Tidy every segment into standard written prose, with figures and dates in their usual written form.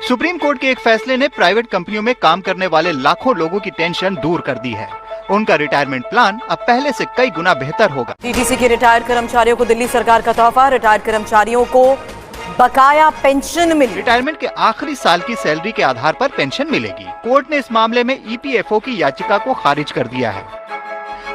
Supreme court के एक फैसले ने प्राइवेट कंपनियों में काम करने वाले लाखों लोगों की टेंशन दूर कर दी है। उनका रिटायरमेंट प्लान अब पहले से कई गुना बेहतर होगा। टीटीसी के रिटायर्ड कर्मचारियों को दिल्ली सरकार का तोहफा, रिटायर्ड कर्मचारियों को बकाया पेंशन मिली। रिटायरमेंट के आखिरी साल की सैलरी के आधार पर पेंशन मिलेगी। कोर्ट ने इस मामले में ईपीएफओ की याचिका को खारिज कर दिया है।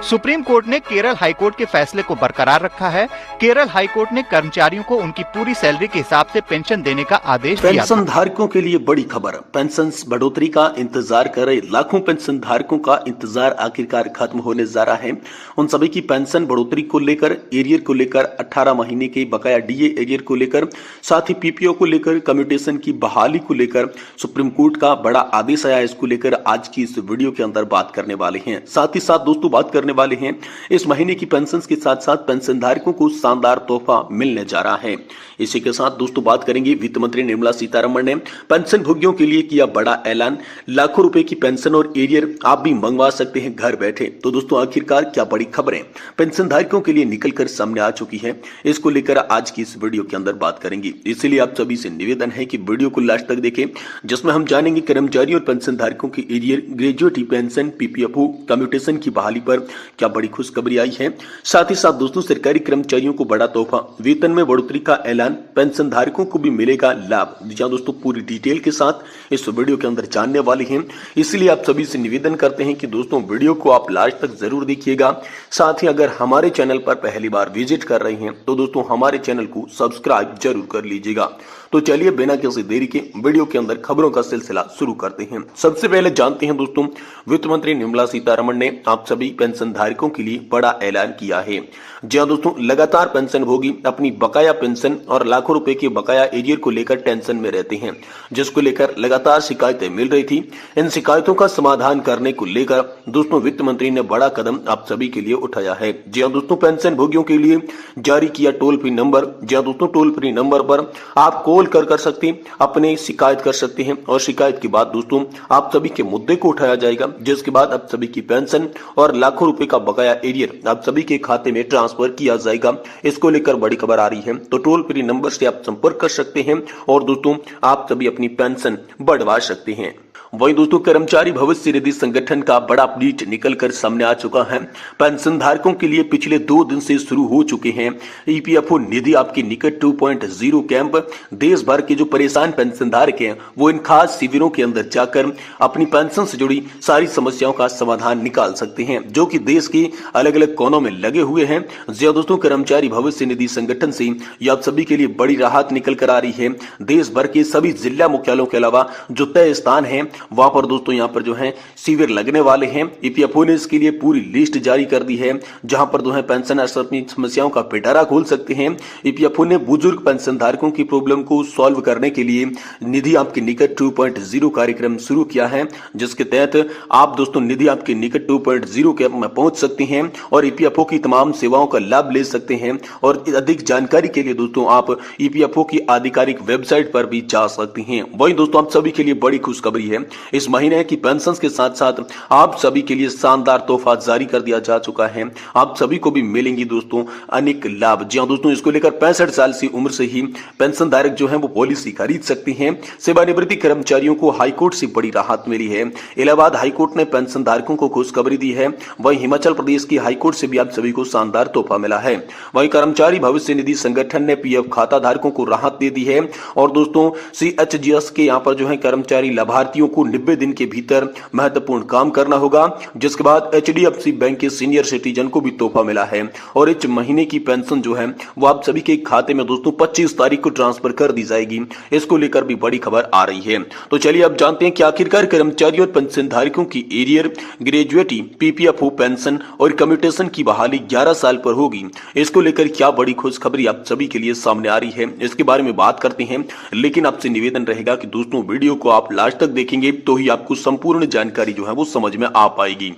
सुप्रीम कोर्ट ने केरल हाईकोर्ट के फैसले को बरकरार रखा है। केरल हाईकोर्ट ने कर्मचारियों को उनकी पूरी सैलरी के हिसाब से पेंशन देने का आदेश दिया। पेंशन धारकों के लिए बड़ी खबर, पेंशन बढ़ोतरी का इंतजार कर रहे लाखों पेंशन धारकों का इंतजार आखिरकार खत्म होने जा रहा है। उन सभी की पेंशन बढ़ोतरी को लेकर, एरियर को लेकर, 18 महीने के बकाया डीए एरियर को लेकर, साथ ही पीपीओ को लेकर, कम्यूटेशन की बहाली को लेकर सुप्रीम कोर्ट का बड़ा आदेश आया। इसको लेकर आज की इस वीडियो के अंदर बात करने वाले हैं। साथ ही साथ दोस्तों बात करने वाले हैं इस महीने की पेंशन के साथ साथ पेंशन धारकों को शानदार तोहफा मिलने जा रहा है। इसी के साथ दोस्तों बात करेंगे, वित्त मंत्री निर्मला सीतारमण ने पेंशन भोगियों के लिए किया बड़ा ऐलान। लाखों रुपए की पेंशन और एरियर आप भी मंगवा सकते हैं घर बैठे। तो दोस्तों आखिरकार क्या बड़ी खबरें पेंशन धारकों के लिए निकलकर सामने आ चुकी है, इसको लेकर आज की इस वीडियो के अंदर बात करेंगे। इसलिए आप सभी से निवेदन है कि वीडियो को लास्ट तक देखें, जिसमें हम जानेंगे कर्मचारियों और पेंशन धारकों की arrear, gratuity pension, PPFO, commutation की बहाली पर क्या बड़ी खुशखबरी आई है। साथ ही साथ दोस्तों सरकारी कर्मचारियों को बड़ा तोहफा, वेतन में बढ़ोतरी का ऐलान, पेंशन धारकों को भी मिलेगा लाभ। जहां दोस्तों पूरी डिटेल के साथ इस वीडियो के अंदर जानने वाले हैं। इसलिए आप सभी से निवेदन करते हैं कि दोस्तों वीडियो को आप लास्ट तक जरूर देखिएगा। साथ ही अगर हमारे चैनल पर पहली बार विजिट कर रहे हैं तो दोस्तों हमारे चैनल को सब्सक्राइब जरूर कर लीजिएगा। तो चलिए बिना किसी देरी के वीडियो के अंदर खबरों का सिलसिला शुरू करते हैं। सबसे पहले जानते हैं दोस्तों, वित्त मंत्री निर्मला सीतारमण ने आप सभी पेंशन धारकों के लिए बड़ा ऐलान किया है। जी हां दोस्तों, लगातार पेंशन भोगी अपनी बकाया पेंशन और लाखों रुपए के बकाया एरियर को लेकर टेंशन में रहते हैं, जिसको लेकर लगातार शिकायतें मिल रही थी। इन शिकायतों का समाधान करने को लेकर दोस्तों वित्त मंत्री ने बड़ा कदम आप सभी के लिए उठाया है। जी हां दोस्तों, पेंशन भोगियों के लिए जारी किया टोल फ्री नंबर। जी हां दोस्तों, टोल फ्री नंबर पर आप कॉल कर सकते हैं, अपने शिकायत कर सकते हैं और शिकायत के बाद दोस्तों आप सभी के मुद्दे को उठाया जाएगा, जिसके बाद आप सभी की पेंशन और लाखों रुपए का बकाया एरियर आप सभी के खाते में ट्रांसफर किया जाएगा। इसको लेकर बड़ी खबर आ रही है। तो टोल फ्री नंबर से आप संपर्क कर सकते हैं और दोस्तों आप सभी अपनी पेंशन बढ़वा सकते हैं। वहीं दोस्तों कर्मचारी भविष्य निधि संगठन का बड़ा अपडेट निकलकर सामने आ चुका है। पेंशन धारकों के लिए पिछले 2 दिन से शुरू हो चुके हैं ईपीएफओ निधि आपकी निकट 2.0 कैंप। देश भर के जो परेशान पेंशन धारक हैं वो इन खास शिविरों के अंदर जाकर अपनी पेंशन से जुड़ी सारी समस्याओं का समाधान निकाल सकते हैं, जो कि देश के अलग अलग कोनों में लगे हुए हैं। जी दोस्तों, कर्मचारी भविष्य निधि संगठन से ये आप सभी के लिए बड़ी राहत निकल कर आ रही है। देश भर के सभी जिला मुख्यालयों के अलावा जो तय स्थान है वहां पर दोस्तों यहां पर जो है शिविर लगने वाले हैं। ईपीएफओ ने इसके लिए पूरी लिस्ट जारी कर दी है, जहां पर जो है पेंशनर्स अपनी समस्याओं का पिटारा खोल सकते हैं। ईपीएफओ ने बुजुर्ग पेंशन धारकों की प्रॉब्लम को सॉल्व करने के लिए निधि आपके निकट 2.0 कार्यक्रम शुरू किया है, जिसके तहत आप दोस्तों निधि आपके निकट 2.0 कैंप में पहुंच सकते हैं और ईपीएफओ की तमाम सेवाओं का लाभ ले सकते हैं। और अधिक जानकारी के लिए दोस्तों आप ईपीएफओ की आधिकारिक वेबसाइट पर भी जा सकते हैं। वहीं दोस्तों आप सभी के लिए बड़ी खुशखबरी है, इस महीने की पेंशन के साथ साथ आप सभी के लिए शानदार तोहफा जारी कर दिया जा चुका है। आप सभी को भी मिलेंगी दोस्तों अनेक लाभ। जी हां दोस्तों, इसको लेकर 65 साल की उम्र से ही पेंशन धारक जो है वो पॉलिसी खरीद सकते हैं। सेवानिवृत्ति कर्मचारियों को हाईकोर्ट से बड़ी राहत मिली है। इलाहाबाद हाईकोर्ट ने पेंशन धारकों को खुशखबरी दी है। वहीं हिमाचल प्रदेश की हाईकोर्ट से भी आप सभी को शानदार तोहफा मिला है। वहीं कर्मचारी भविष्य निधि संगठन ने पीएफ खाता धारकों को राहत दे दी है। और दोस्तों सीएचजीएस के यहाँ पर जो है कर्मचारी लाभार्थियों को 90 दिन के भीतर महत्वपूर्ण काम करना होगा, जिसके बाद एचडीएफसी बैंक के सीनियर सिटीजन को भी तोहफा मिला है। और इस महीने की पेंशन जो है वो आप सभी के खाते में दोस्तों 25 तारीख को ट्रांसफर कर दी जाएगी। इसको लेकर भी बड़ी खबर आ रही है। तो चलिए अब जानते हैं कि आखिरकार कर्मचारियों और पेंशन धारकों की एरियर, ग्रेजुएटी, पीपीएफओ पेंशन और कम्यूटेशन की बहाली 11 साल पर होगी। इसको लेकर क्या बड़ी खुशखबरी आप सभी के लिए सामने आ रही है, इसके बारे में बात करते हैं। लेकिन आपसे निवेदन रहेगा कि दोस्तों वीडियो को आप लास्ट तक देखें, देखेंगे तो ही आपको संपूर्ण जानकारी जो है वो समझ में आ पाएगी।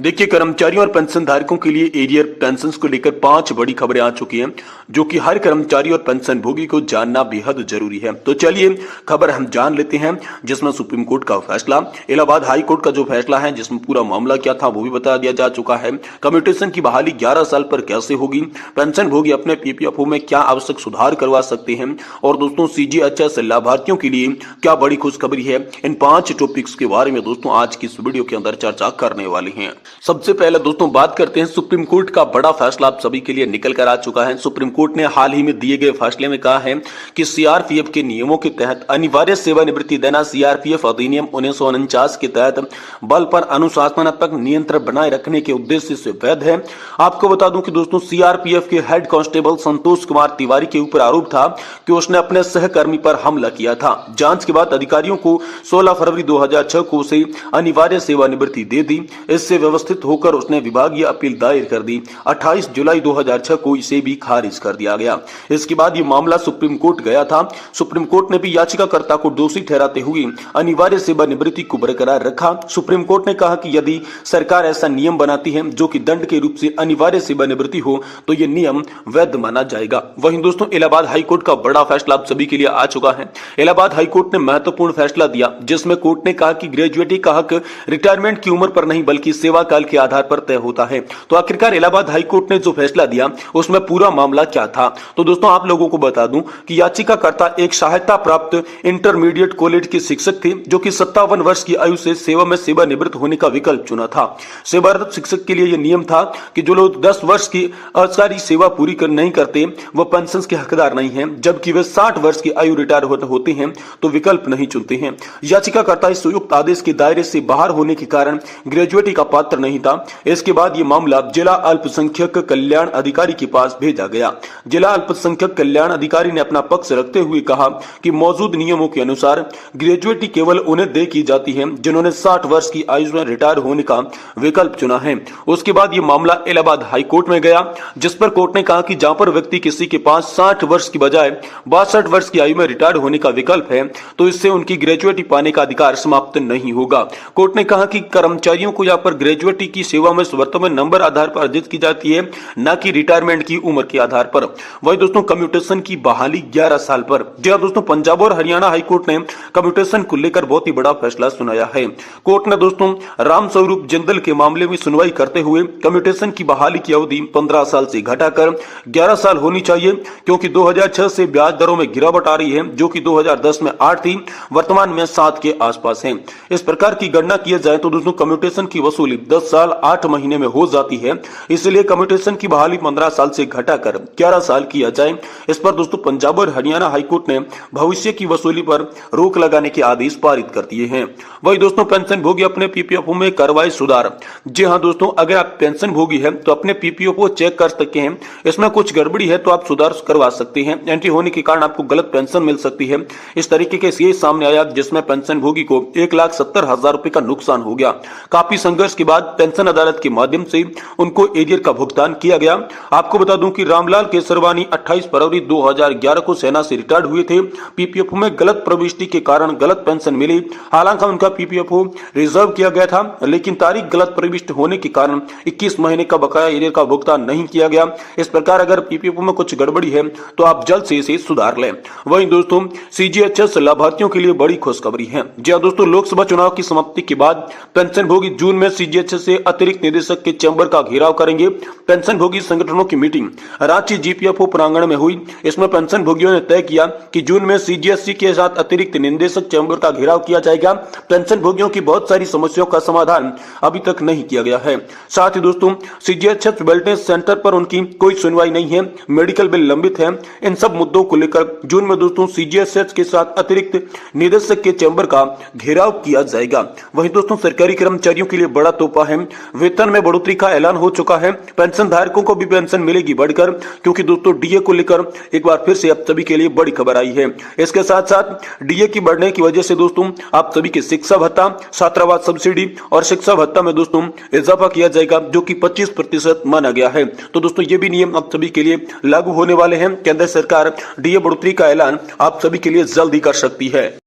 देखिए, कर्मचारियों और पेंशन धारकों के लिए एरियर पेंशन को लेकर 5 बड़ी खबरें आ चुकी हैं, जो कि हर कर्मचारी और पेंशन भोगी को जानना बेहद जरूरी है। तो चलिए खबर हम जान लेते हैं, जिसमें सुप्रीम कोर्ट का फैसला, इलाहाबाद हाई कोर्ट का जो फैसला है, जिसमें पूरा मामला क्या था वो भी बता दिया जा चुका है। कम्यूटेशन की बहाली 11 साल पर कैसे होगी, पेंशन भोगी अपने पीपीएफओ में क्या आवश्यक सुधार करवा सकते हैं, और दोस्तों सीजीएचएस लाभार्थियों के लिए क्या बड़ी खुशखबरी है। इन 5 टॉपिक्स के बारे में दोस्तों आज की इस वीडियो के अंदर चर्चा करने वाले हैं। सबसे पहले दोस्तों बात करते हैं, सुप्रीम कोर्ट का बड़ा फैसला आप सभी के लिए निकल कर आ चुका है। सुप्रीम कोर्ट ने हाल ही में दिए गए फैसले में कहा है कि सीआरपीएफ के नियमों के तहत अनिवार्य सेवानिवृत्ति देना सीआरपीएफ अधिनियम 1949 के तहत बल पर अनुशासनात्मक नियंत्रण बनाए रखने के उद्देश्य से वैध है। आपको बता दूं कि दोस्तों सीआरपीएफ के हेड कांस्टेबल संतोष कुमार तिवारी के ऊपर आरोप था कि उसने अपने सहकर्मी पर हमला किया था। जांच के बाद अधिकारियों को 16 फरवरी 2006 को उसे अनिवार्य सेवानिवृत्ति दे दी। इससे व्यवस्थित होकर उसने विभागीय अपील दायर कर दी। 28 जुलाई 2006 को इसे भी खारिज कर दिया गया। इसके बाद ये मामला सुप्रीम कोर्ट गया था। सुप्रीम कोर्ट ने भी याचिकाकर्ता को दोषी ठहराते हुए अनिवार्य सेवानिवृत्ति को बरकरार रखा। सुप्रीम कोर्ट ने कहा कि यदि सरकार ऐसा नियम बनाती है जो कि दंड के रूप से अनिवार्य सेवानिवृत्ति हो तो यह नियम वैध माना जाएगा। वहीं दोस्तों इलाहाबाद हाईकोर्ट का बड़ा फैसला आप सभी के लिए आ चुका है। इलाहाबाद हाईकोर्ट ने महत्वपूर्ण फैसला दिया, जिसमें कोर्ट ने कहा कि ग्रेजुएटी का हक रिटायरमेंट की उम्र पर नहीं बल्कि सेवा काल के आधार पर तय होता है। तो आखिरकार इलाहाबाद हाईकोर्ट ने जो फैसला दिया उसमें पूरा मामला क्या था, तो दोस्तों आप लोगों को बता दूं कि याचिकाकर्ता एक सहायता प्राप्त इंटरमीडिएट कॉलेज के शिक्षक थे, जो कि 57 वर्ष की आयु से सेवा में सेवानिवृत्त होने का विकल्प चुना था। सेवारत शिक्षक के लिए यह नियम था कि जो लोग 10 वर्ष की अधिकारी सेवा पूरी नहीं करते वो पेंशन के हकदार नहीं हैं, जबकि वे 60 वर्ष की आयु रिटायर होते हैं तो विकल्प नहीं चुनते हैं। याचिकाकर्ता इस संयुक्त आदेश के दायरे से बाहर होने के कारण ग्रेजुएटी का पात्र नहीं था। इसके बाद यह मामला जिला अल्पसंख्यक कल्याण अधिकारी के पास भेजा गया। जिला अल्पसंख्यक कल्याण अधिकारी ने अपना पक्ष रखते हुए कहा कि मौजूद नियमों के अनुसार ग्रेजुएटी केवल उन्हें दे की जाती है जिन्होंने 60 वर्ष की आयु में रिटायर होने का विकल्प चुना है। उसके बाद यह मामला इलाहाबाद हाई कोर्ट में गया, जिस पर कोर्ट ने कहा कि जहां पर व्यक्ति किसी के पास 60 वर्ष की बजाय 62 वर्ष की आयु में रिटायर होने का विकल्प है तो इससे उनकी ग्रेजुएटी पाने का अधिकार समाप्त नहीं होगा। कोर्ट ने कहा कि कर्मचारियों को यहाँ पर ग्रेजुएटी की सेवा में वर्तमान नंबर आधार पर अर्जित की जाती है, न कि रिटायरमेंट की उम्र के आधार पर। वही दोस्तों कम्यूटेशन की बहाली 11 साल पर। जी हां दोस्तों, पंजाब और हरियाणा हाईकोर्ट ने कम्यूटेशन को लेकर बहुत ही बड़ा फैसला सुनाया है। कोर्ट ने दोस्तों राम स्वरूप जिंदल के मामले में सुनवाई करते हुए कम्यूटेशन की बहाली की अवधि 15 साल से घटाकर 11 साल होनी चाहिए, क्योंकि 2006 से ब्याज दरों में गिरावट आ रही है, जो कि 2010 में 8 थी, वर्तमान में 7 के आसपास है। इस प्रकार की गणना किया जाए तो दोस्तों कम्यूटेशन की वसूली 10 साल 8 महीने में हो जाती है। इसलिए कम्यूटेशन की बहाली 15 साल से घटाकर 11 साल किया जाए। इस पर दोस्तों पंजाब और हरियाणा हाईकोर्ट ने भविष्य की वसूली पर रोक लगाने के आदेश पारित कर दिए हैं। वही दोस्तों पेंशन भोगी अपने पीपीएफओ में करवाए सुधार। जी हां दोस्तों, अगर आप पेंशन भोगी है तो अपने पीपीएफओ चेक कर सकते हैं। इसमें कुछ गड़बड़ी है तो आप सुधार करवा सकते हैं। एंट्री होने के कारण आपको गलत पेंशन मिल सकती है। इस तरीके के केस सामने आया जिसमें पेंशन भोगी को 1,70,000 रुपए का नुकसान हो गया। काफी संघर्ष के बाद पेंशन अदालत के माध्यम से उनको एरियर का भुगतान किया गया। आपको बता दूं कि रामलाल केसरवानी 28 फरवरी 2011 को सेना से रिटायर्ड हुए थे। पीपीएफओ में गलत प्रविष्टि के कारण गलत पेंशन मिली। हालांकि उनका पीपीएफओ रिजर्व किया गया था, लेकिन तारीख गलत प्रविष्ट होने के कारण 21 महीने का बकाया एरियर का भुगतान नहीं किया गया। इस प्रकार अगर पीपीएफओ में कुछ गड़बड़ी है तो आप जल्द से इसे सुधार लें। वहीं दोस्तों सीजीएचएस लाभार्थियों के लिए बड़ी खुशखबरी है। जी हां दोस्तों, लोकसभा चुनाव की समाप्ति के बाद पेंशन भोगी जून में सीजीएचएस से अतिरिक्त निदेशक के चैम्बर का घेराव करेंगे। पेंशन भोगी संगठनों की मीटिंग रांची जीपीएफओ प्रांगण में हुई। इसमें पेंशन भोगियों ने तय किया कि जून में सीजीएचएस के साथ अतिरिक्त निदेशक चैम्बर का घेराव किया जाएगा। पेंशन भोगियों की बहुत सारी समस्याओं का समाधान अभी तक नहीं किया गया है। साथ ही दोस्तों सीजीएचएस वेलनेस सेंटर पर उनकी कोई सुनवाई नहीं है, मेडिकल बिल लंबित है। इन सब मुद्दों को लेकर जून में दोस्तों सीजीएचएस के साथ अतिरिक्त निदेशक के चैम्बर का घेराव किया जाएगा। वहीं दोस्तों सरकारी कर्मचारियों के लिए बड़ा तोहफा है। वेतन में बढ़ोतरी का ऐलान हो चुका है। पेंशन धारकों को भी पेंशन मिलेगी बढ़कर, क्योंकि दोस्तों डीए को लेकर एक बार फिर से आप सभी के लिए बड़ी खबर आई है। इसके साथ साथ डीए की बढ़ने की वजह से दोस्तों आप सभी के शिक्षा भत्ता, छात्रावास सब्सिडी और शिक्षा भत्ता में दोस्तों इजाफा किया जाएगा, जो कि 25% माना गया है। तो दोस्तों ये भी नियम आप सभी के लिए लागू होने वाले हैं। केंद्र सरकार डीए बढ़ोतरी का ऐलान आप सभी के लिए जल्द ही कर सकती है।